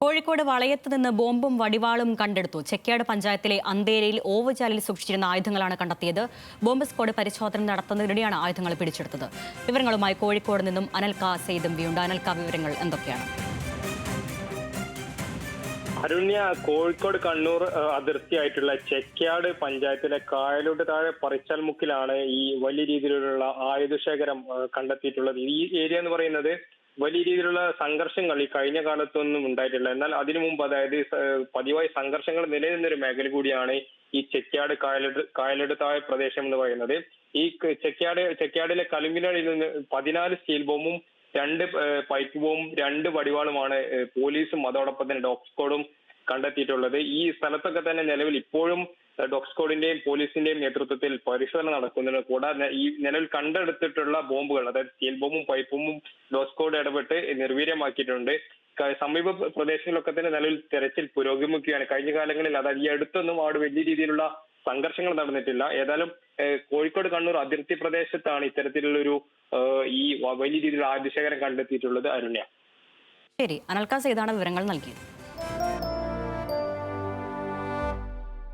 കോഴിക്കോട് വളയത്ത് നിന്ന് ബോംബും വടിവാളും കണ്ടെടുത്തു. ചെക്യാട് പഞ്ചായത്തിലെ അന്തേരയിൽ ഓവുചാലിൽ സൂക്ഷിച്ചിരുന്ന ആയുധങ്ങളാണ് കണ്ടെത്തിയത്. ബോംബ് സ്ക്വാഡ് പരിശോധന നടത്തുന്നതിനിടെയാണ് ആയുധങ്ങൾ പിടിച്ചെടുത്തത്. വിവരങ്ങളുമായി കോഴിക്കോട് നിന്നും അനൽക സെയ്തമ്പിയുണ്ട്. അനൽക, വിവരങ്ങൾ എന്തൊക്കെയാണ്? അരുണ്യ, കോഴിക്കോട് കണ്ണൂർ അതിർത്തിയായിട്ടുള്ള ചെക്യാട് പഞ്ചായത്തിലെ കായലോട് താഴെ പറിച്ചാൽമുക്കിലാണ് ഈ വലിയ രീതിയിലുള്ള ആയുധശേഖരം കണ്ടെത്തിയിട്ടുള്ളത്. ഈ ഏരിയ എന്ന് പറയുന്നത് വലിയ രീതിയിലുള്ള സംഘർഷങ്ങൾ ഈ കഴിഞ്ഞ കാലത്തൊന്നും ഉണ്ടായിട്ടില്ല. എന്നാൽ അതിനു മുമ്പ്, അതായത് പതിവായി സംഘർഷങ്ങൾ നിലനിന്നൊരു മേഖല കൂടിയാണ് ഈ ചെക്യാട് കായലോട് താഴെ പ്രദേശം എന്ന് പറയുന്നത്. ഈ ചെക്യാടിലെ കലുങ്കിനടിയിൽ നിന്ന് 14 സ്റ്റീൽ ബോംബും 2 പൈപ്പ് ബോംബും 2 വടിവാളുമാണ് പോലീസും അതോടൊപ്പം തന്നെ ഡോഗ് സ്ക്വാഡും കണ്ടെത്തിയിട്ടുള്ളത്. ഈ സ്ഥലത്തൊക്കെ തന്നെ നിലവിൽ ഇപ്പോഴും ഡോഗ് സ്ക്വാഡിന്റെയും പോലീസിന്റെയും നേതൃത്വത്തിൽ പരിശോധന നടക്കുന്നുണ്ട്. കൂടാതെ ഈ നിലവിൽ കണ്ടെടുത്തിട്ടുള്ള ബോംബുകൾ, അതായത് സ്റ്റീൽ ബോംബും പൈപ്പ് ബോംബും ഡോഗ് സ്ക്വാഡ് ഇടപെട്ട് നിർവീര്യമാക്കിയിട്ടുണ്ട്. സമീപ പ്രദേശങ്ങളിലൊക്കെ തന്നെ നിലവിൽ തെരച്ചിൽ പുരോഗമിക്കുകയാണ്. കഴിഞ്ഞ കാലങ്ങളിൽ, അതായത് ഈ അടുത്തൊന്നും അവിടെ വലിയ രീതിയിലുള്ള സംഘർഷങ്ങൾ നടന്നിട്ടില്ല. ഏതായാലും കോഴിക്കോട് കണ്ണൂർ അതിർത്തി പ്രദേശത്താണ് ഇത്തരത്തിലുള്ളൊരു ഈ വലിയ രീതിയിലുള്ള ആയുധശേഖരം കണ്ടെത്തിയിട്ടുള്ളത്. അരുണ്യ, ശരി, അനൽക സെയ്താണ് വിവരങ്ങൾ നൽകിയത്.